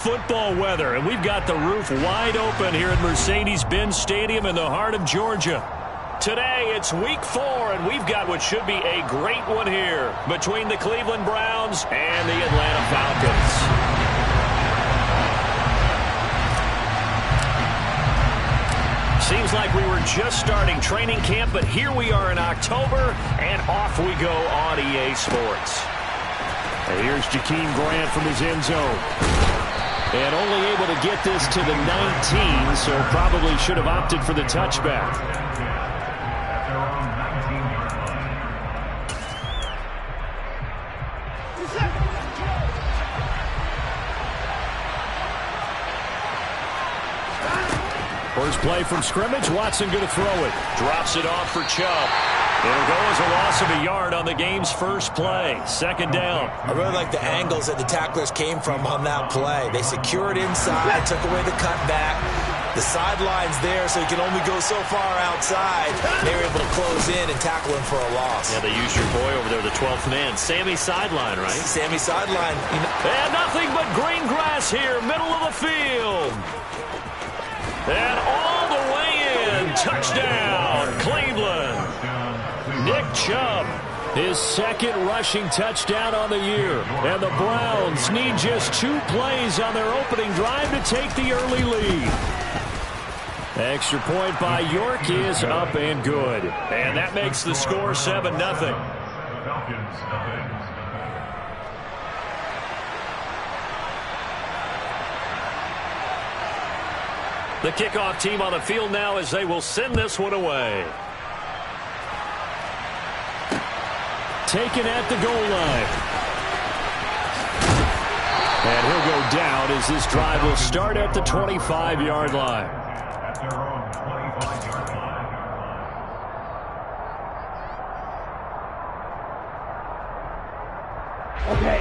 Football weather, and we've got the roof wide open here at Mercedes-Benz Stadium in the heart of Georgia. Today, it's week 4, and we've got what should be a great one here between the Cleveland Browns and the Atlanta Falcons. Seems like we were just starting training camp, but here we are in October, and off we go on EA Sports. And here's Jakeem Grant from his end zone. And only able to get this to the 19, so probably should have opted for the touchback. First play from scrimmage, Watson going to throw it. Drops it off for Chubb. It'll go as a loss of a yard on the game's first play. Second down. I really like the angles that the tacklers came from on that play. They secured inside, took away the cutback. The sideline's there, so he can only go so far outside. They were able to close in and tackle him for a loss. Yeah, they used your boy over there, the 12th man. Sammy sideline, right? Sammy sideline. And nothing but green grass here, middle of the field. And all the way in. Touchdown, Cleveland. Nick Chubb, his second rushing touchdown on the year. And the Browns need just 2 plays on their opening drive to take the early lead. Extra point by York is up and good. And that makes the score 7-0. The kickoff team on the field now as they will send this one away. Taken at the goal line. And he'll go down as this drive will start at the 25-yard line.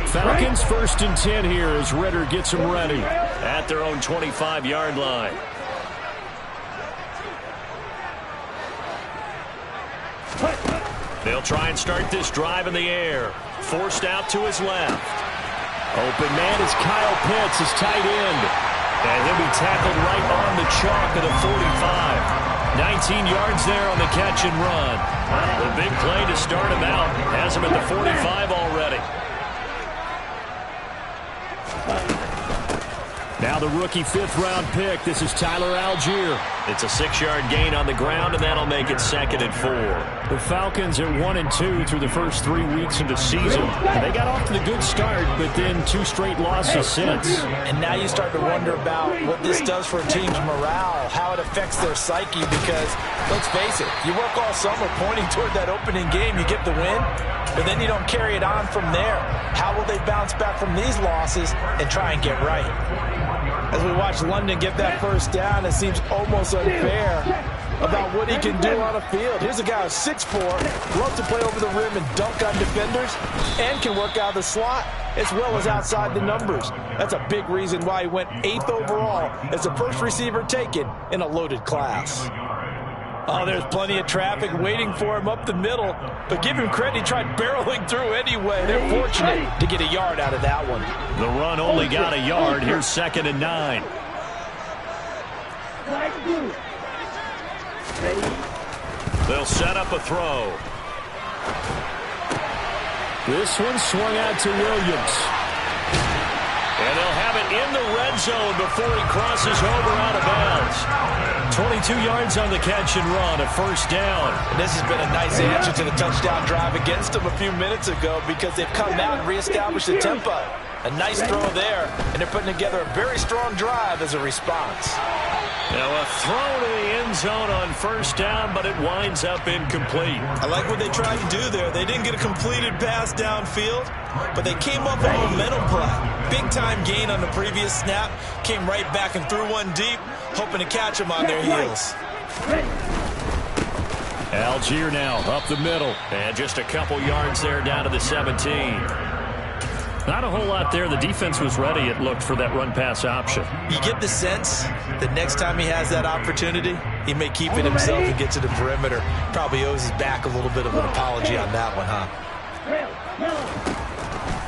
Falcons 1st and 10 here as Ritter gets them ready at their own 25-yard line. They'll try and start this drive in the air. Forced out to his left. Open man is Kyle Pitts, his tight end. And he'll be tackled right on the chalk of the 45. 19 yards there on the catch and run. The big play to start him out. Has him at the 45 already. Now the rookie 5th-round pick. This is Tyler Algier. It's a 6-yard gain on the ground, and that'll make it 2nd and 4. The Falcons are 1-2 through the first 3 weeks of the season. They got off to the good start, but then 2 straight losses since. And now you start to wonder about what this does for a team's morale, how it affects their psyche, because, let's face it, you work all summer pointing toward that opening game, you get the win, but then you don't carry it on from there. How will they bounce back from these losses and try and get right? As we watch London get that first down, it seems almost unfair about what he can do on a field. Here's a guy who's 6'4", loves to play over the rim and dunk on defenders, and can work out of the slot as well as outside the numbers. That's a big reason why he went 8th overall as the first receiver taken in a loaded class. Oh, there's plenty of traffic waiting for him up the middle, but give him credit, he tried barreling through anyway. They're fortunate to get a yard out of that one. The run only got a yard. Here's 2nd and 9. They'll set up a throw. This one swung out to Williams. And they'll have it in the red zone before he crosses over out of bounds. 22 yards on the catch and run, a 1st down. And this has been a nice answer to the touchdown drive against them a few minutes ago because they've come out and reestablished the tempo. A nice throw there, and they're putting together a very strong drive as a response. Now a throw to the end zone on 1st down, but it winds up incomplete. I like what they tried to do there. They didn't get a completed pass downfield, but they came up with a momentum play. Big-time gain on the previous snap. Came right back and threw one deep, hoping to catch them on their heels. Algier now up the middle. And just a couple yards there down to the 17. Not a whole lot there. The defense was ready, it looked, for that run-pass option. You get the sense that next time he has that opportunity, he may keep it himself and get to the perimeter. Probably owes his back a little bit of an apology on that one, huh?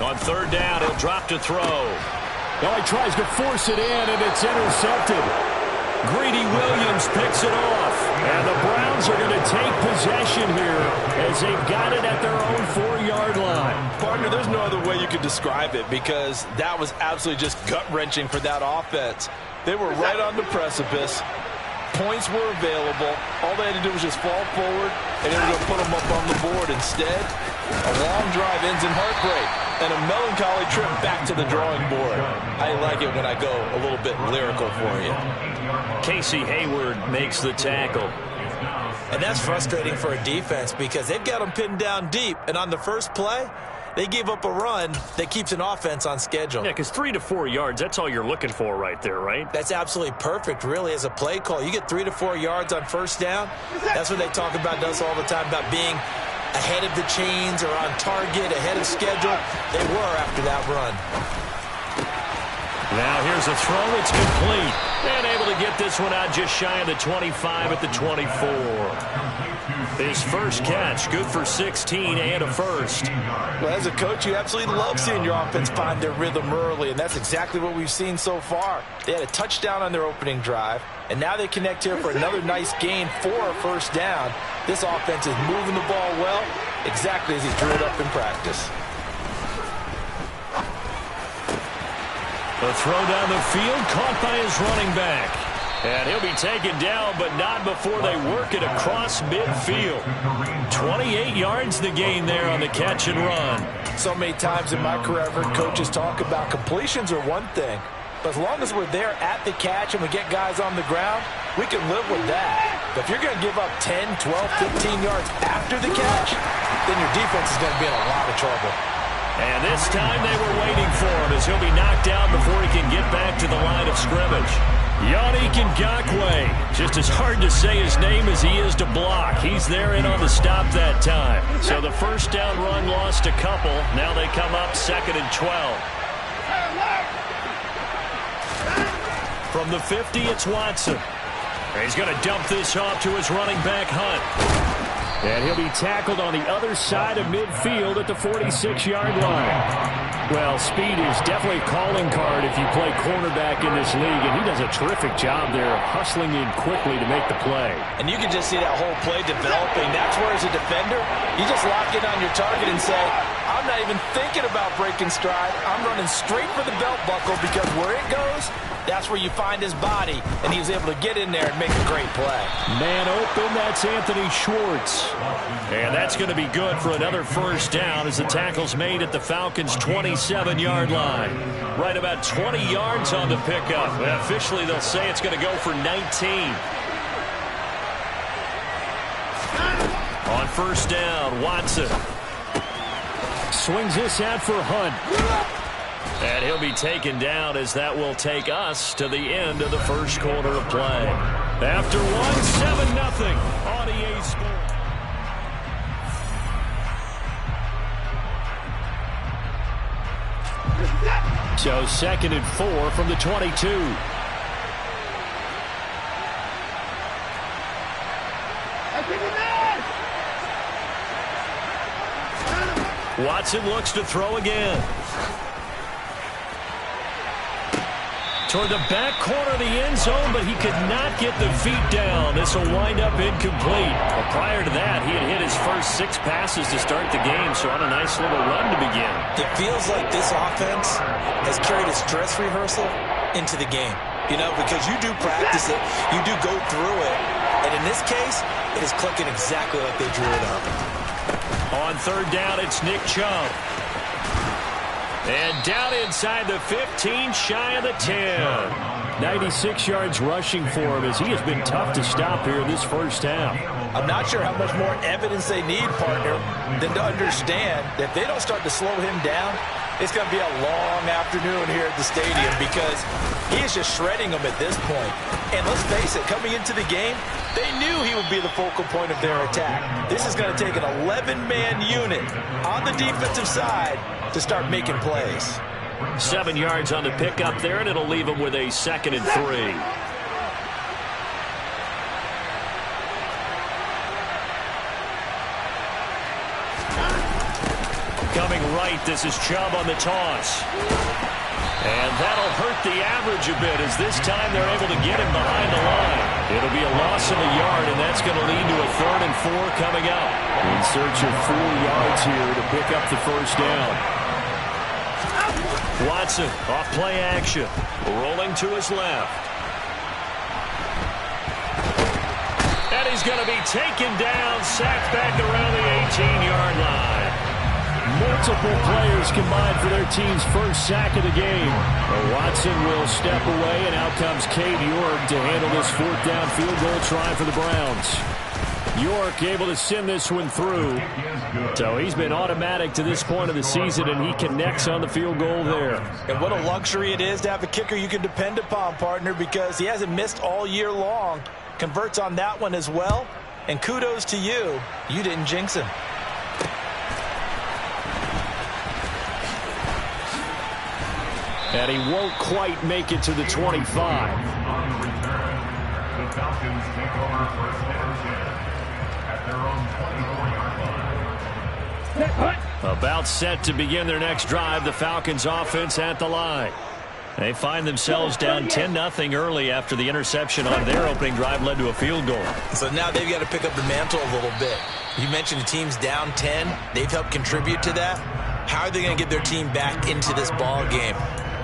On 3rd down, he'll drop to throw. Now he tries to force it in, and it's intercepted. Greedy Williams picks it off. And the Browns are going to take possession here as they've got it at their own 4-yard line. Partner, there's no other way you could describe it because that was absolutely just gut-wrenching for that offense. They were right on the precipice. Points were available. All they had to do was just fall forward, and they were going to put them up on the board. Instead, a long drive ends in heartbreak and a melancholy trip back to the drawing board. I like it when I go a little bit lyrical for you. Casey Hayward makes the tackle. And that's frustrating for a defense because they've got them pinned down deep, and on the first play, they give up a run that keeps an offense on schedule. Yeah, because 3 to 4 yards, that's all you're looking for right there, right? That's absolutely perfect, really, as a play call. You get 3 to 4 yards on first down. That's what they talk about us all the time, about being ahead of the chains or on target, ahead of schedule. They were after that run. Now here's a throw. It's complete. And able to get this one out just shy of the 25 at the 24. His first catch, good for 16 and a first. Well, as a coach, you absolutely love seeing your offense find their rhythm early, and that's exactly what we've seen so far. They had a touchdown on their opening drive, and now they connect here for another nice gain for a first down. This offense is moving the ball well, exactly as he drew it up in practice. A throw down the field, caught by his running back. And he'll be taken down, but not before they work it across midfield. 28 yards the gain there on the catch and run. So many times in my career, I've heard coaches talk about completions are one thing. But as long as we're there at the catch and we get guys on the ground, we can live with that. But if you're going to give up 10, 12, 15 yards after the catch, then your defense is going to be in a lot of trouble. And this time they were waiting for him as he'll be knocked down before he can get back to the line of scrimmage. Yannick Ngakoue, just as hard to say his name as he is to block. He's there in on the stop that time. So the first down run lost a couple. Now they come up 2nd and 12. From the 50, it's Watson. He's going to dump this off to his running back, Hunt. And he'll be tackled on the other side of midfield at the 46-yard line. Well, speed is definitely a calling card if you play cornerback in this league, and he does a terrific job there of hustling in quickly to make the play. And you can just see that whole play developing. That's where, as a defender, you just lock in on your target and say, I'm not even thinking about breaking stride. I'm running straight for the belt buckle because where it goes, that's where you find his body, and he was able to get in there and make a great play. Man open, that's Anthony Schwartz. And that's going to be good for another first down as the tackle's made at the Falcons' 27-yard line. Right about 20 yards on the pickup. And officially, they'll say it's going to go for 19. On first down, Watson swings this out for Hunt. And he'll be taken down as that will take us to the end of the first quarter of play. After 7-0 on EA Sports. So 2nd and 4 from the 22. Watson looks to throw again. Toward the back corner of the end zone, but he could not get the feet down. This will wind up incomplete. But prior to that, he had hit his first 6 passes to start the game, so on a nice little run to begin. It feels like this offense has carried a stress rehearsal into the game. You know, because you do practice it, you do go through it, and in this case, it is clicking exactly like they drew it up. On third down, it's Nick Chubb. And down inside the 15, shy of the 10. 96 yards rushing for him as he has been tough to stop here in this first half. I'm not sure how much more evidence they need, partner, than to understand that if they don't start to slow him down, it's going to be a long afternoon here at the stadium because he is just shredding them at this point. And let's face it, coming into the game, they knew he would be the focal point of their attack. This is going to take an 11-man unit on the defensive side to start making plays. 7 yards on the pickup there, and it'll leave him with a 2nd and 3. Coming right. This is Chubb on the toss. And that'll hurt the average a bit as this time they're able to get him behind the line. It'll be a loss of a yard, and that's going to lead to a 3rd and 4 coming up. In search of 4 yards here to pick up the first down. Watson off play action. Rolling to his left. And he's going to be taken down, sacked back around the 18-yard line. Multiple players combined for their team's first sack of the game. Watson will step away, and out comes Cade York to handle this 4th down field goal try for the Browns. York able to send this one through. So he's been automatic to this point of the season, and he connects on the field goal there. And what a luxury it is to have a kicker you can depend upon, partner, because he hasn't missed all year long. Converts on that one as well. And kudos to you. You didn't jinx him. And he won't quite make it to the 25. The Falcons take over first down at their own 24-yard line. About set to begin their next drive, the Falcons offense at the line. They find themselves down 10-0 early after the interception on their opening drive led to a field goal. So now they've got to pick up the mantle a little bit. You mentioned the team's down 10. They've helped contribute to that. How are they going to get their team back into this ball game?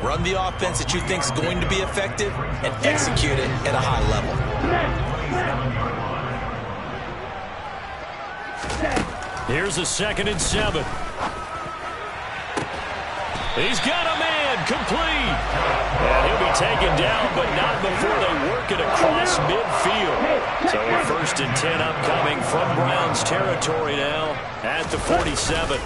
Run the offense that you think is going to be effective and execute it at a high level. Here's a 2nd and 7. He's got a man complete. And he'll be taken down, but not before they work it across midfield. So a 1st and 10 upcoming from Browns territory now at the 47.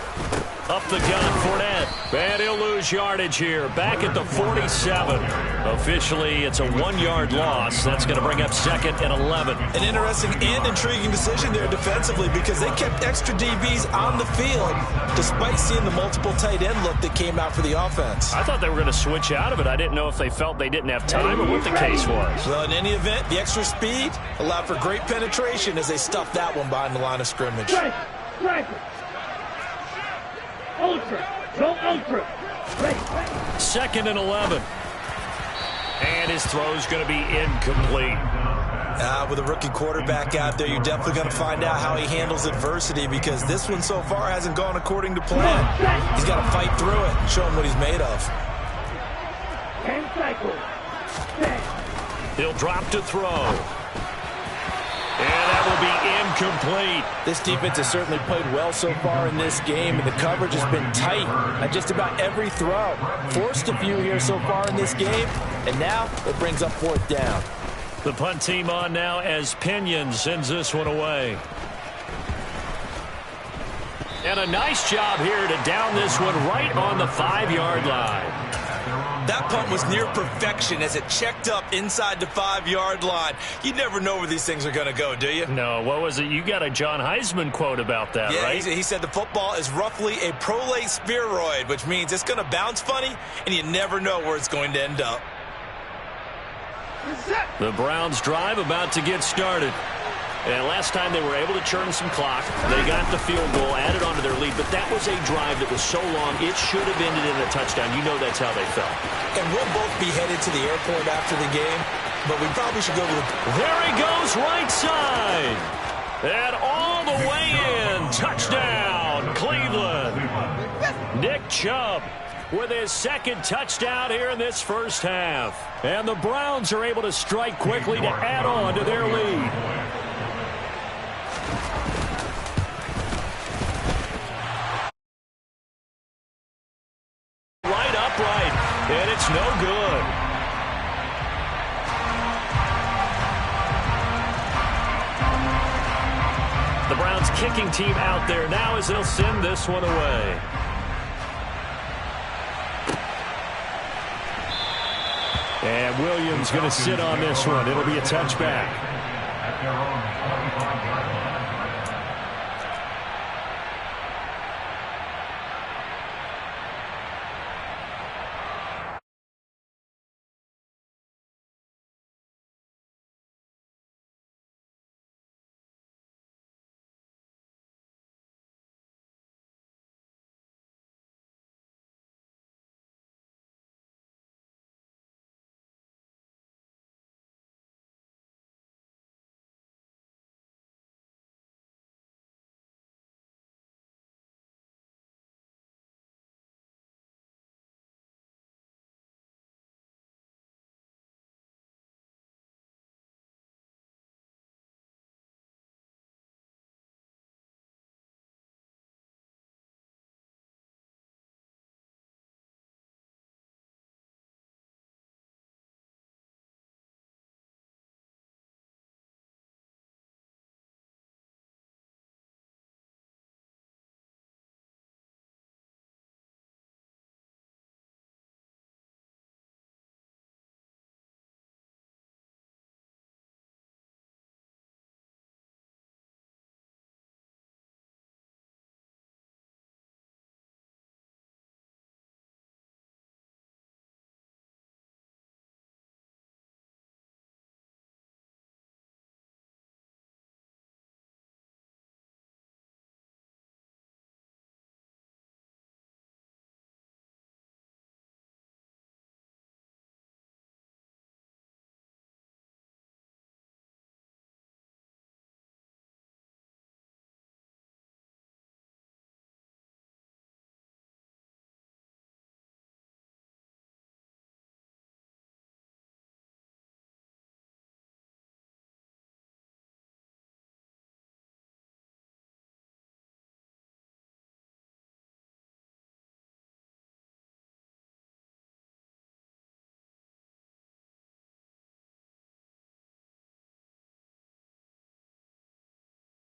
Up the gun, Fournette. And he'll lose yardage here. Back at the 47. Officially, it's a 1-yard loss. That's going to bring up 2nd and 11. An interesting and intriguing decision there defensively because they kept extra DBs on the field despite seeing the multiple tight end look that came out for the offense. I thought they were going to switch out of it. I didn't know if they felt they didn't have time or what the case was. Well, in any event, the extra speed allowed for great penetration as they stuffed that one behind the line of scrimmage. Ultra. Go ultra. 2nd and 11. And his throw's going to be incomplete. With a rookie quarterback out there, you're definitely going to find out how he handles adversity because this one so far hasn't gone according to plan. He's got to fight through it and show him what he's made of. 10 cycles. He'll drop to throw. And that will be incomplete. This defense has certainly played well so far in this game, and the coverage has been tight on just about every throw. Forced a few here so far in this game, and now it brings up 4th down. The punt team on now as Pinion sends this one away. And a nice job here to down this one right on the 5-yard line. That punt was near perfection as it checked up inside the 5-yard line. You never know where these things are going to go, do you? No, what was it? You got a John Heisman quote about that, yeah, right? He said the football is roughly a prolate spheroid, which means it's going to bounce funny, and you never know where it's going to end up. The Browns drive about to get started. And last time they were able to churn some clock. They got the field goal, added on to their lead, but that was a drive that was so long, it should have ended in a touchdown. You know that's how they felt. And we'll both be headed to the airport after the game, but we probably should go to the... There he goes, right side. And all the way in. Touchdown, Cleveland. Nick Chubb with his 2nd touchdown here in this first half. And the Browns are able to strike quickly to add on to their lead. And it's no good. The Browns kicking team out there now as they'll send this one away. And Williams going to sit on this one. It'll be a touchback.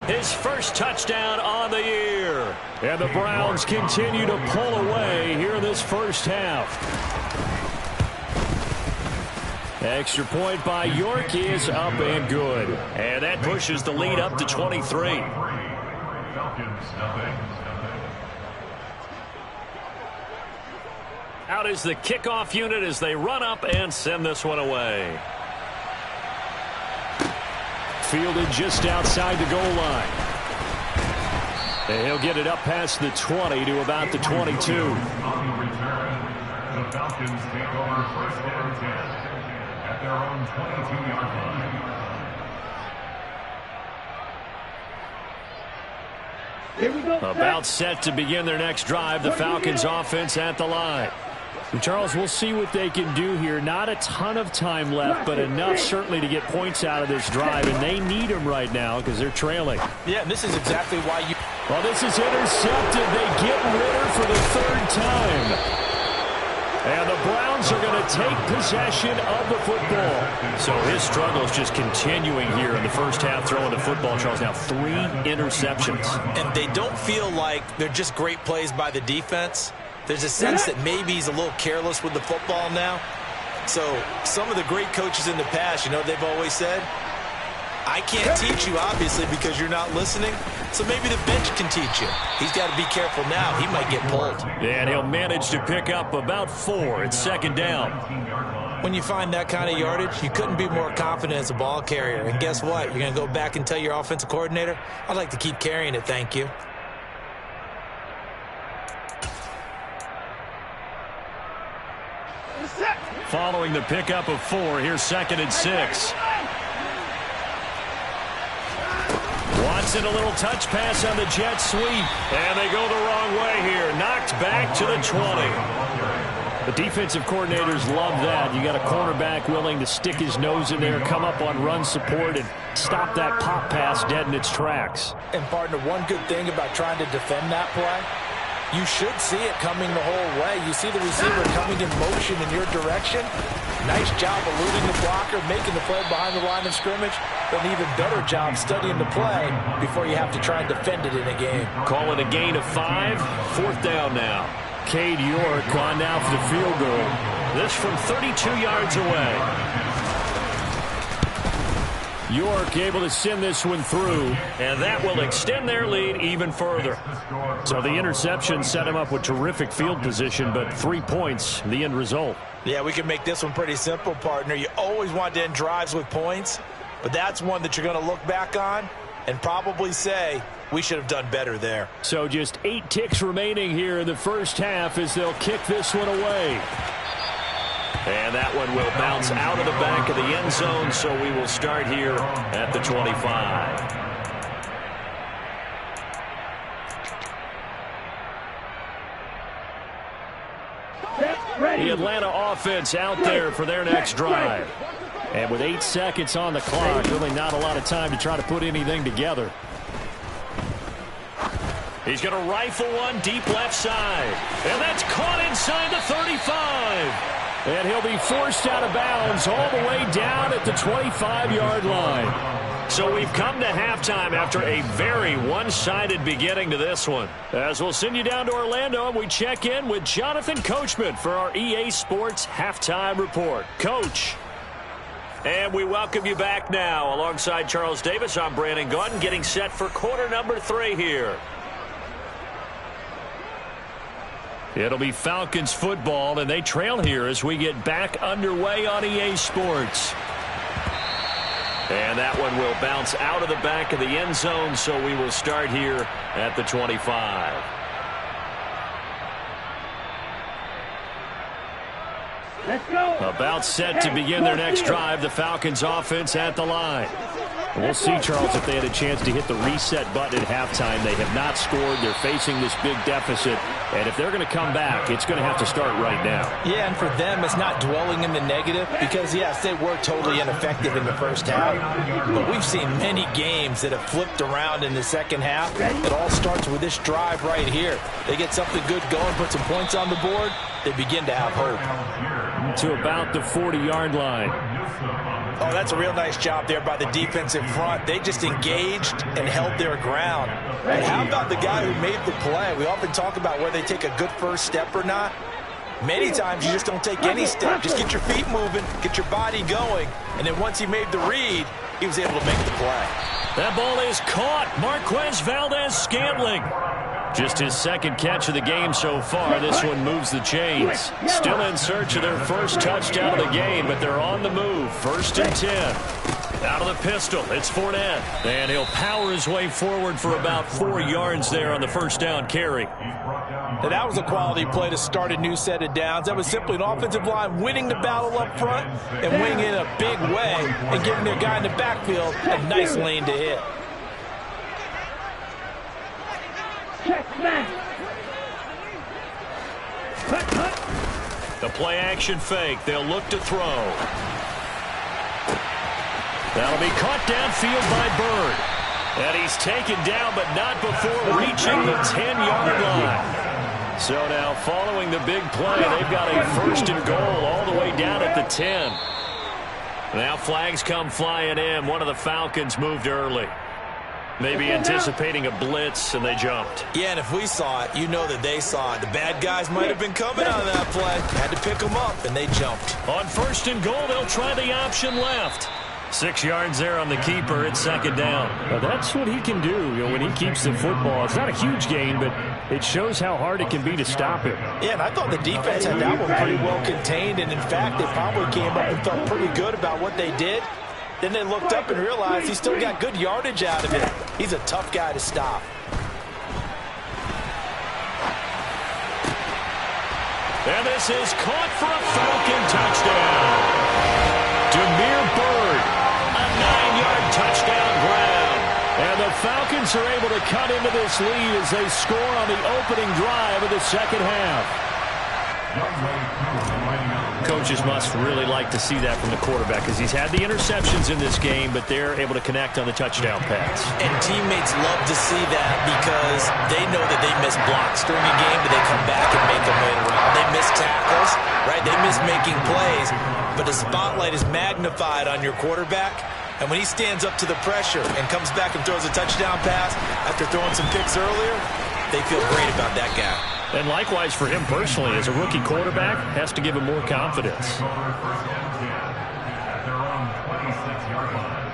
His first touchdown on the year. And the Browns continue to pull away here in this first half. Extra point by York is up and good. And that pushes the lead up to 23. Out is the kickoff unit as they run up and send this one away. Fielded just outside the goal line. And he'll get it up past the 20 to about the 22. The Falcons take over first and 10 at their own 22-yard line. Here we go. About set to begin their next drive. The Falcons offense at the line. And Charles, we'll see what they can do here. Not a ton of time left, but enough certainly to get points out of this drive. And they need them right now because they're trailing. Yeah, and this is exactly why you... Well, this is intercepted. They get Ritter for the third time. And the Browns are going to take possession of the football. So his struggle is just continuing here in the first half throwing the football. Charles, now 3 interceptions. And they don't feel like they're just great plays by the defense. There's a sense that maybe he's a little careless with the football now. So some of the great coaches in the past, you know, they've always said, I can't teach you, obviously, because you're not listening. So maybe the bench can teach you. He's got to be careful now. He might get pulled. And he'll manage to pick up about 4. It's second down. When you find that kind of yardage, you couldn't be more confident as a ball carrier. And guess what? You're going to go back and tell your offensive coordinator, I'd like to keep carrying it, thank you. Following the pickup of 4, here's second and 6. Watson, a little touch pass on the jet sweep. And they go the wrong way here. Knocked back to the 20. The defensive coordinators love that. You got a cornerback willing to stick his nose in there, come up on run support, and stop that pop pass dead in its tracks. And, partner, one good thing about trying to defend that play, you should see it coming the whole way. You see the receiver coming in motion in your direction. Nice job eluding the blocker, making the play behind the line of scrimmage. But an even better job studying the play before you have to try and defend it in a game. Call it a gain of 5. 4th down now. Cade York on now for the field goal. This from 32 yards away. York able to send this one through. And that will extend their lead even further. So the interception set him up with terrific field position, but 3 points, the end result. Yeah, we can make this one pretty simple, partner. You always want to end drives with points, but that's one that you're going to look back on and probably say, we should have done better there. So just 8 ticks remaining here in the first half as they'll kick this one away. And that one will bounce out of the back of the end zone, so we will start here at the 25. The Atlanta offense out there for their next drive. And with 8 seconds on the clock, really not a lot of time to try to put anything together. He's going to rifle one deep left side. And that's caught inside the 35. And he'll be forced out of bounds all the way down at the 25-yard line. So we've come to halftime after a very one-sided beginning to this one. As we'll send you down to Orlando, and we check in with Jonathan Coachman for our EA Sports Halftime Report. Coach. And we welcome you back now. Alongside Charles Davis, I'm Brandon Gaudin, getting set for quarter number 3 here. It'll be Falcons football, and they trail here as we get back underway on EA Sports. And that one will bounce out of the back of the end zone, so we will start here at the 25. Let's go. About set to begin their next drive, the Falcons offense at the line. We'll see, Charles, if they had a chance to hit the reset button at halftime. They have not scored. They're facing this big deficit. And if they're going to come back, it's going to have to start right now. Yeah, and for them, it's not dwelling in the negative because, yes, they were totally ineffective in the first half. But we've seen many games that have flipped around in the second half. It all starts with this drive right here. They get something good going, put some points on the board, they begin to have hope. them to about the 40-yard line. Oh, that's a real nice job there by the defensive front. They just engaged and held their ground. And how about the guy who made the play? We often talk about whether they take a good first step or not. Many times you just don't take any step. Just get your feet moving, get your body going, and then once he made the read, he was able to make the play. That ball is caught. Marquez Valdes-Scantling. Just his second catch of the game so far. This one moves the chains. Still in search of their first touchdown of the game, but they're on the move. 1st and 10. Out of the pistol, it's Fournette. And he'll power his way forward for about 4 yards there on the first down carry. Now, that was a quality play to start a new set of downs. That was simply an offensive line winning the battle up front and winning in a big way and giving their guy in the backfield a nice lane to hit. The play action fake. They'll look to throw. That'll be caught downfield by Bird. And he's taken down, but not before reaching the 10-yard line. So now, following the big play, they've got a 1st and goal all the way down at the 10. Now flags come flying in. One of the Falcons moved early. Maybe anticipating a blitz, and they jumped. Yeah, and if we saw it, you know that they saw it. The bad guys might have been coming out of that play. Had to pick them up, and they jumped. On 1st and goal, they'll try the option left. 6 yards there on the keeper. It's 2nd down. Well, that's what he can do, when he keeps the football. It's not a huge gain, but it shows how hard it can be to stop him. Yeah, and I thought the defense had that one pretty well contained, and in fact, they probably came up and felt pretty good about what they did. Then they looked up and realized he still got good yardage out of it. He's a tough guy to stop. And this is caught for a Falcon touchdown. Damiere Byrd, a 9-yard touchdown grab. And the Falcons are able to cut into this lead as they score on the opening drive of the second half. Coaches must really like to see that from the quarterback because he's had the interceptions in this game, but they're able to connect on the touchdown pass. And teammates love to see that because they know that they miss blocks during a game, but they come back and make them wait around. They miss tackles, right? They miss making plays, but the spotlight is magnified on your quarterback. And when he stands up to the pressure and comes back and throws a touchdown pass after throwing some picks earlier, they feel great about that guy. And likewise for him personally, as a rookie quarterback, has to give him more confidence. At their own 26-yard line.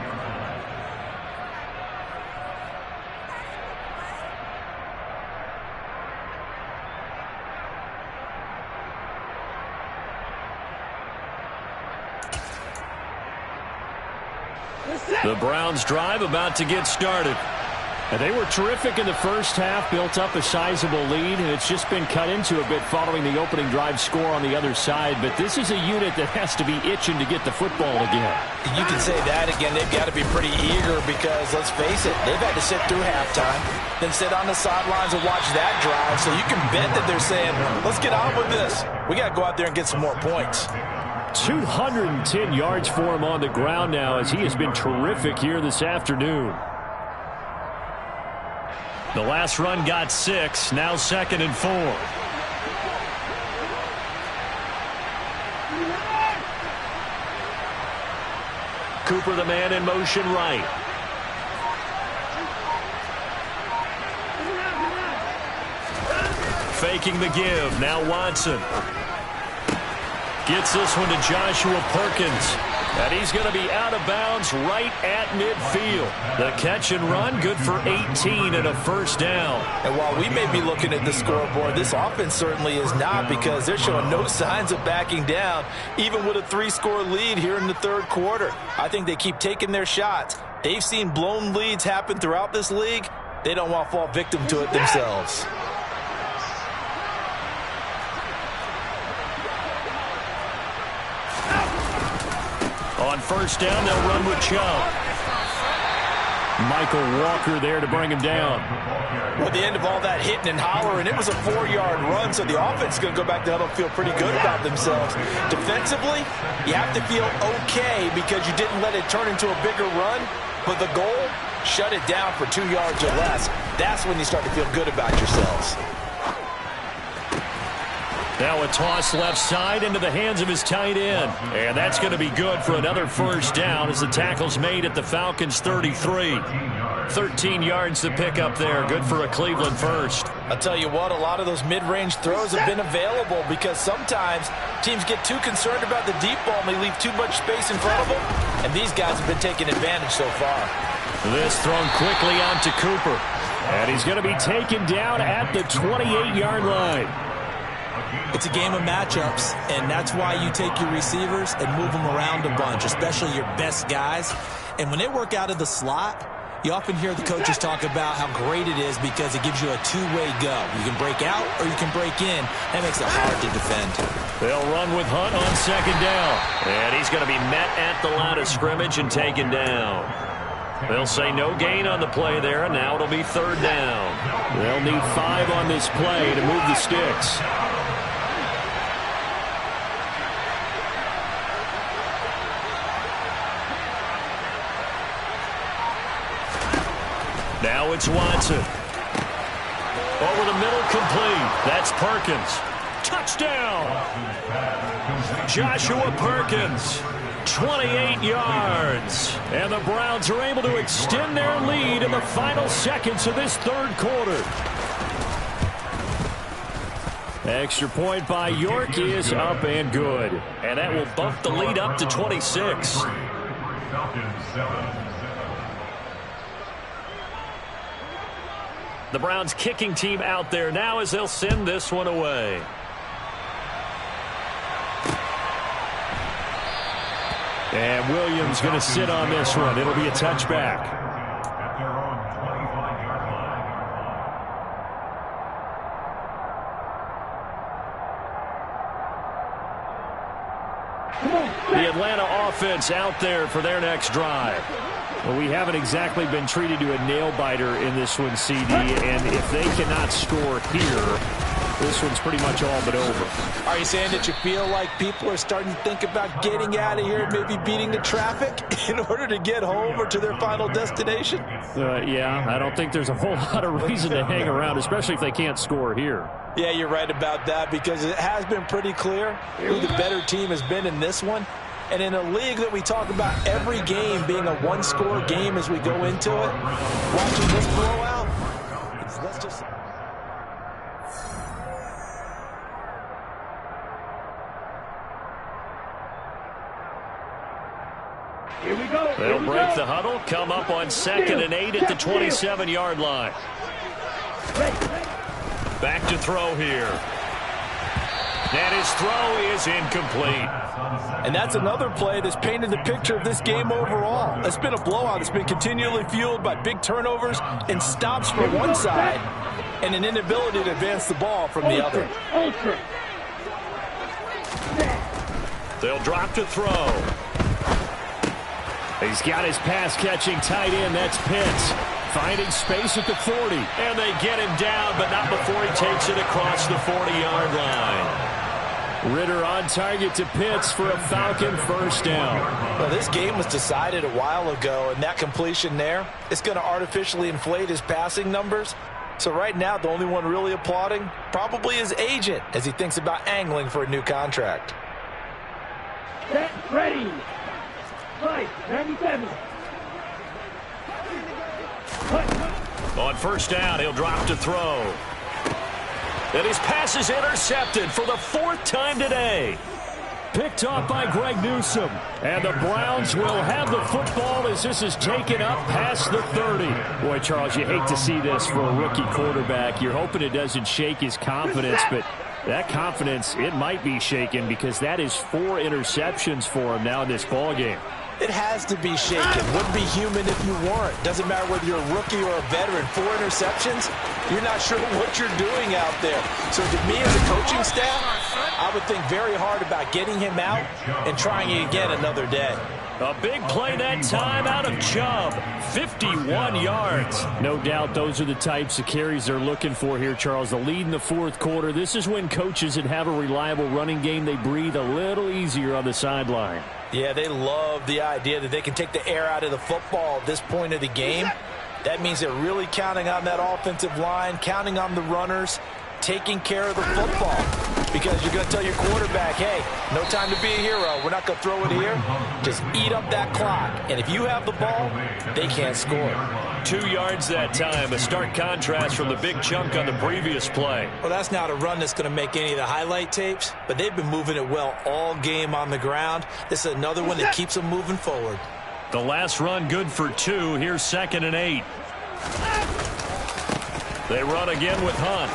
The Browns drive about to get started. And they were terrific in the first half, built up a sizable lead, and it's just been cut into a bit following the opening drive score on the other side. But this is a unit that has to be itching to get the football again. You can say that again. They've got to be pretty eager because, let's face it, they've had to sit through halftime, then sit on the sidelines and watch that drive. So you can bet that they're saying, let's get on with this. We got to go out there and get some more points. 210 yards for him on the ground now as he has been terrific here this afternoon. The last run got 6, now 2nd and 4. Cooper the man in motion right. Faking the give, now Watson. Gets this one to Joshua Perkins. And he's going to be out of bounds right at midfield. The catch and run, good for 18 and a first down. And while we may be looking at the scoreboard, this offense certainly is not because they're showing no signs of backing down, even with a 3-score lead here in the third quarter. I think they keep taking their shots. They've seen blown leads happen throughout this league. They don't want to fall victim to it themselves. On first down, they'll run with Chubb. Michael Walker there to bring him down. Well, at the end of all that hitting and hollering, it was a 4-yard run, so the offense is going to go back to huddle and feel pretty good about themselves. Defensively, you have to feel okay because you didn't let it turn into a bigger run, but the goal, shut it down for 2 yards or less. That's when you start to feel good about yourselves. Now a toss left side into the hands of his tight end. And that's going to be good for another first down as the tackle's made at the Falcons' 33. 13 yards to pick up there. Good for a Cleveland first. I'll tell you what, a lot of those mid-range throws have been available because sometimes teams get too concerned about the deep ball and they leave too much space in front of them. And these guys have been taking advantage so far. This thrown quickly on to Cooper. And he's going to be taken down at the 28-yard line. It's a game of matchups, and that's why you take your receivers and move them around a bunch, especially your best guys. And when they work out of the slot, you often hear the coaches talk about how great it is because it gives you a two-way go. You can break out or you can break in. That makes it hard to defend. They'll run with Hunt on second down. And he's going to be met at the line of scrimmage and taken down. They'll say no gain on the play there, and now it'll be third down. They'll need 5 on this play to move the sticks. Now it's Watson. Over the middle, complete. That's Perkins. Touchdown! Joshua Perkins. 28 yards. And the Browns are able to extend their lead in the final seconds of this third quarter. Extra point by York is up and good. And that will bump the lead up to 26. The Browns kicking team out there now as they'll send this one away. And Williams going to sit on this one. It'll be a touchback. At their own 25-yard line. The Atlanta offense out there for their next drive. Well, we haven't exactly been treated to a nail-biter in this one, CD, and if they cannot score here, this one's pretty much all but over. Are you saying that you feel like people are starting to think about getting out of here, maybe beating the traffic in order to get home or to their final destination? Yeah, I don't think there's a whole lot of reason to hang around, especially if they can't score here. Yeah, you're right about that because it has been pretty clear who the better team has been in this one. And in a league that we talk about every game being a one-score game as we go into it, watching this blowout, let's just... Here we go. They'll break the huddle, come up on 2nd and 8 at the 27-yard line. Back to throw here. And his throw is incomplete. And that's another play that's painted the picture of this game overall. It's been a blowout. It's been continually fueled by big turnovers and stops from one side and an inability to advance the ball from the other. They'll drop to throw. He's got his pass-catching tight end. That's Pitts. Finding space at the 40. And they get him down, but not before he takes it across the 40-yard line. Ritter on target to Pitts for a Falcon first down. Well, this game was decided a while ago, and that completion there, it's going to artificially inflate his passing numbers. So right now, the only one really applauding probably his agent as he thinks about angling for a new contract. Set, ready. 97. On first down, he'll drop to throw. And his pass is intercepted for the 4th time today. Picked off by Greg Newsome. And the Browns will have the football as this is taken up past the 30. Boy, Charles, you hate to see this for a rookie quarterback. You're hoping it doesn't shake his confidence, but that confidence, it might be shaken because that is 4 interceptions for him now in this ballgame. It has to be shaken. Wouldn't be human if you weren't. Doesn't matter whether you're a rookie or a veteran. 4 interceptions, you're not sure what you're doing out there. So to me as a coaching staff, I would think very hard about getting him out and trying it again another day. A big play that time out of Chubb. 51 yards. No doubt those are the types of carries they're looking for here, Charles. The lead in the 4th quarter. This is when coaches that have a reliable running game, they breathe a little easier on the sideline. Yeah, they love the idea that they can take the air out of the football at this point of the game. That means they're really counting on that offensive line, counting on the runners, taking care of the football. because you're going to tell your quarterback, hey, no time to be a hero. We're not going to throw it here. Just eat up that clock. And if you have the ball, they can't score. 2 yards that time, a stark contrast from the big chunk on the previous play. Well, that's not a run that's going to make any of the highlight tapes, but they've been moving it well all game on the ground. This is another one that keeps them moving forward. The last run good for 2. Here's 2nd and 8. They run again with Hunt.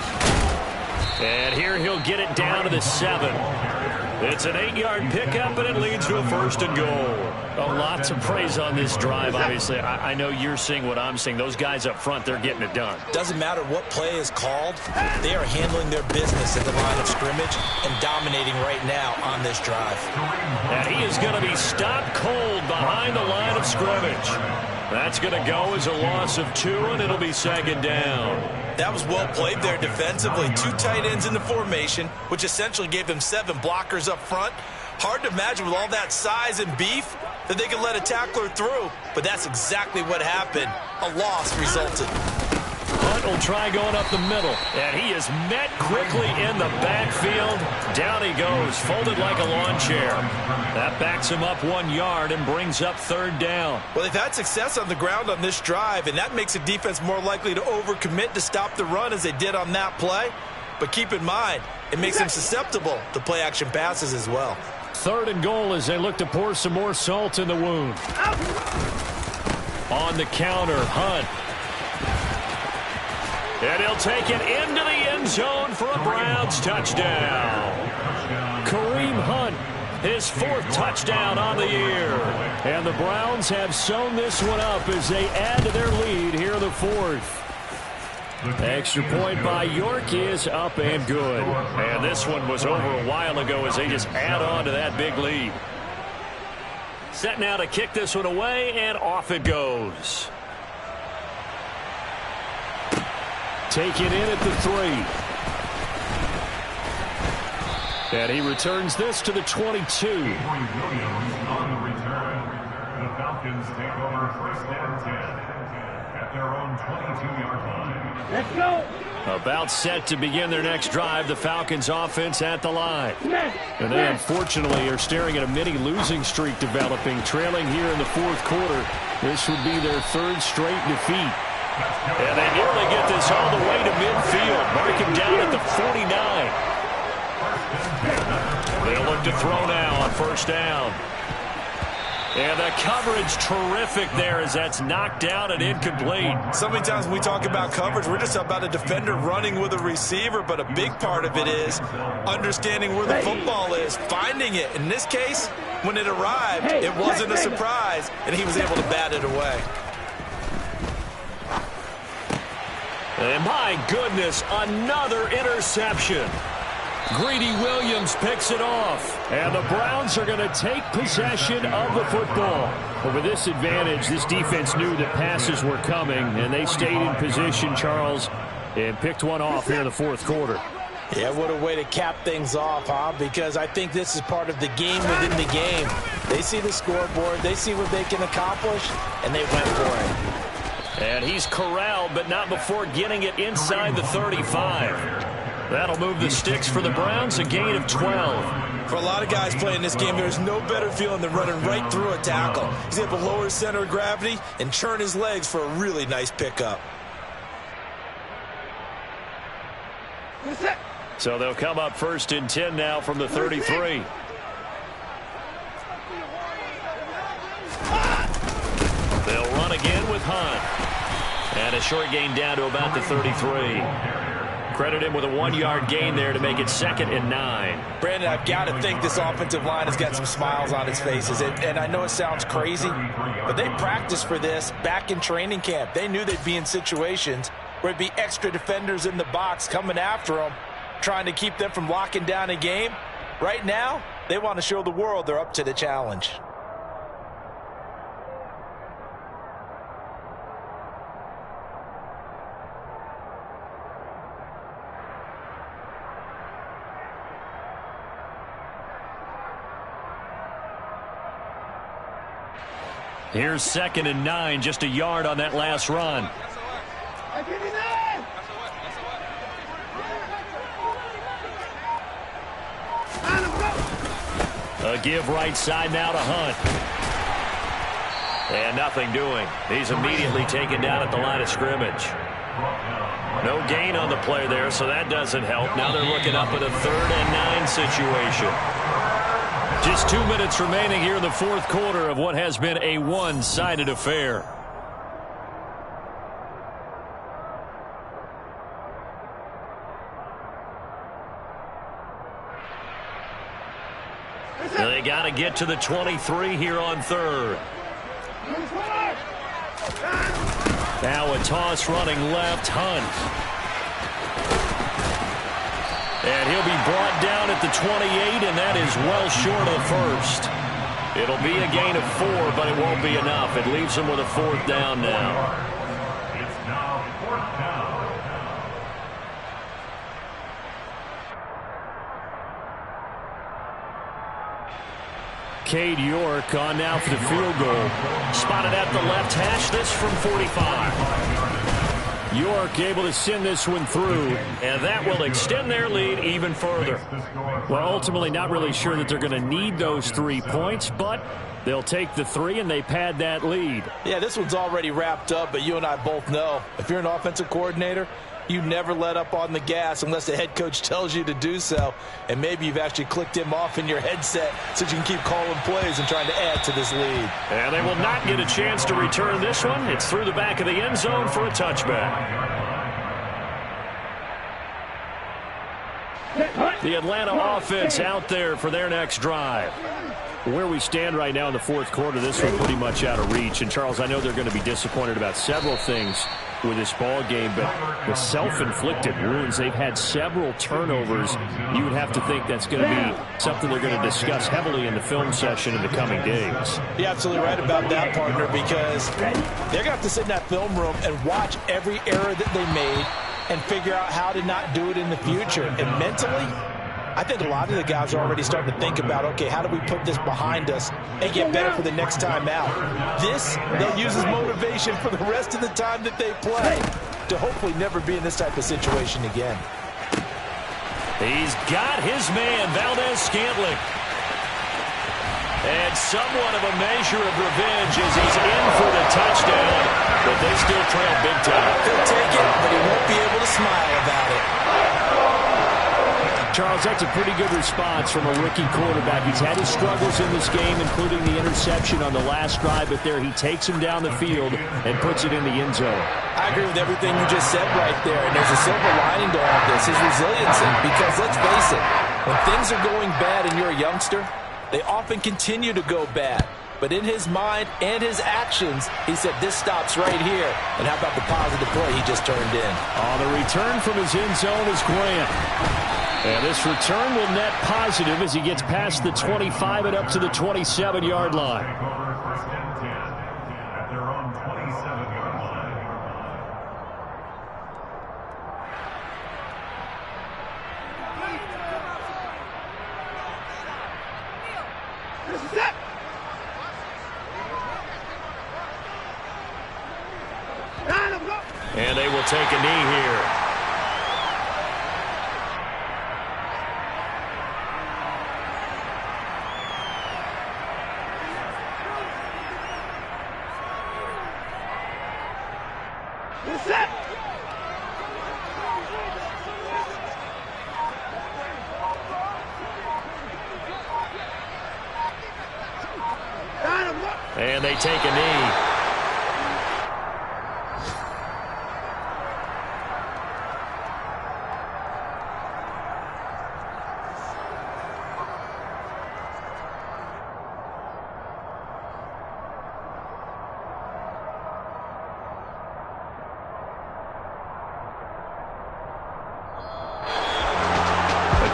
And here he'll get it down to the 7. It's an 8-yard pickup, and it leads to a 1st and goal. Lots of praise on this drive, obviously. I know you're seeing what I'm seeing. Those guys up front, they're getting it done. Doesn't matter what play is called. They are handling their business in the line of scrimmage and dominating right now on this drive. And he is going to be stopped cold behind the line of scrimmage. That's going to go as a loss of 2, and it'll be 2nd down. That was well played there defensively. 2 tight ends in the formation, which essentially gave them 7 blockers up front. Hard to imagine with all that size and beef that they could let a tackler through, but that's exactly what happened. A loss resulted. Hunt will try going up the middle, and he is met quickly in the backfield. Down he goes, folded like a lawn chair. That backs him up 1 yard and brings up 3rd down. Well, they've had success on the ground on this drive, and that makes the defense more likely to overcommit to stop the run as they did on that play. But keep in mind, it makes them susceptible to play-action passes as well. 3rd and goal as they look to pour some more salt in the wound. On the counter, Hunt. And he'll take it into the end zone for a Browns touchdown. Kareem Hunt, his 4th touchdown on the year. And the Browns have sewn this one up as they add to their lead here in the 4th. Extra point by York is up and good. And this one was over a while ago as they just add on to that big lead. Set now to kick this one away, and off it goes. Taken in at the 3. And he returns this to the 22. Williams on the return. The Falcons take over 1st and 10 at their own 22-yard line. Let's go. About set to begin their next drive, the Falcons offense at the line. And they unfortunately are staring at a mini losing streak developing, trailing here in the 4th quarter. This would be their 3rd straight defeat. And they nearly get this all the way to midfield. Mark him down at the 49. They'll look to throw now on 1st down. And the coverage terrific there as that's knocked out and incomplete. So many times when we talk about coverage, we're just about a defender running with a receiver, but a big part of it is understanding where the football is, finding it. In this case, when it arrived, it wasn't a surprise, and he was able to bat it away. And my goodness, another interception. Greedy Williams picks it off. And the Browns are going to take possession of the football. But with this advantage, this defense knew that passes were coming, and they stayed in position, Charles, and picked one off here in the 4th quarter. Yeah, what a way to cap things off, huh? Because I think this is part of the game within the game. They see the scoreboard, they see what they can accomplish, and they went for it. And he's corralled, but not before getting it inside the 35. That'll move the sticks for the Browns, a gain of 12. For a lot of guys playing this game, there's no better feeling than running right through a tackle. He's able to lower his center of gravity and churn his legs for a really nice pickup. So they'll come up 1st and 10 now from the 33. They'll run again with Hunt. And a short gain down to about the 33. Credit him with a 1-yard gain there to make it 2nd and 9. Brandon, I've got to think this offensive line has got some smiles on its faces. And I know it sounds crazy, but they practiced for this back in training camp. They knew they'd be in situations where it'd be extra defenders in the box coming after them, trying to keep them from locking down a game. Right now, they want to show the world they're up to the challenge. Here's 2nd and 9, just a yard on that last run. A give right side now to Hunt. And nothing doing. He's immediately taken down at the line of scrimmage. No gain on the play there, so that doesn't help. Now they're looking up at a 3rd and 9 situation. Just 2 minutes remaining here in the fourth quarter of what has been a one-sided affair. They got to get to the 23 here on 3rd. Now a toss running left, Hunt. And he'll be brought down at the 28, and that is well short of the first. It'll be a gain of 4, but it won't be enough. It leaves him with a 4th down now. It's now 4th down. Cade York on now for the field goal. Spotted at the left hash, this from 45. York able to send this one through. And that will extend their lead even further. Well, ultimately not really sure that they're going to need those 3 points, but they'll take the 3 and they pad that lead. Yeah, this one's already wrapped up, but you and I both know if you're an offensive coordinator, you never let up on the gas unless the head coach tells you to do so. And maybe you've actually clicked him off in your headset so you can keep calling plays and trying to add to this lead. And they will not get a chance to return this one. It's through the back of the end zone for a touchback. The Atlanta offense out there for their next drive. Where we stand right now in the fourth quarter, this one pretty much out of reach. And, Charles, I know they're going to be disappointed about several things with this ball game, but the self-inflicted wounds, they've had several turnovers. You would have to think that's going to be something they're going to discuss heavily in the film session in the coming days. You're absolutely right about that, partner, because they're going to have to sit in that film room and watch every error that they made and figure out how to not do it in the future. And mentally, I think a lot of the guys are already starting to think about, okay, how do we put this behind us and get better for the next time out? This, they'll use as motivation for the rest of the time that they play to hopefully never be in this type of situation again. He's got his man, Valdez-Scantling. And somewhat of a measure of revenge as he's in for the touchdown, but they still trail big time. He'll take it, but he won't be able to smile about it. Charles, that's a pretty good response from a rookie quarterback. He's had his struggles in this game, including the interception on the last drive, but there he takes him down the field and puts it in the end zone. I agree with everything you just said right there, and there's a silver lining to all this, his resiliency, because let's face it, when things are going bad and you're a youngster, they often continue to go bad. But in his mind and his actions, he said, this stops right here. And how about the positive play he just turned in? On the return from his end zone is Grant. And this return will net positive as he gets past the 25 and up to the 27-yard line. First and 10 at their own 27-yard line. And they will take a knee here. And they take a knee.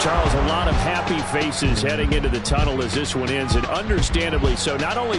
Charles, a lot of happy faces heading into the tunnel as this one ends, and understandably so. Not only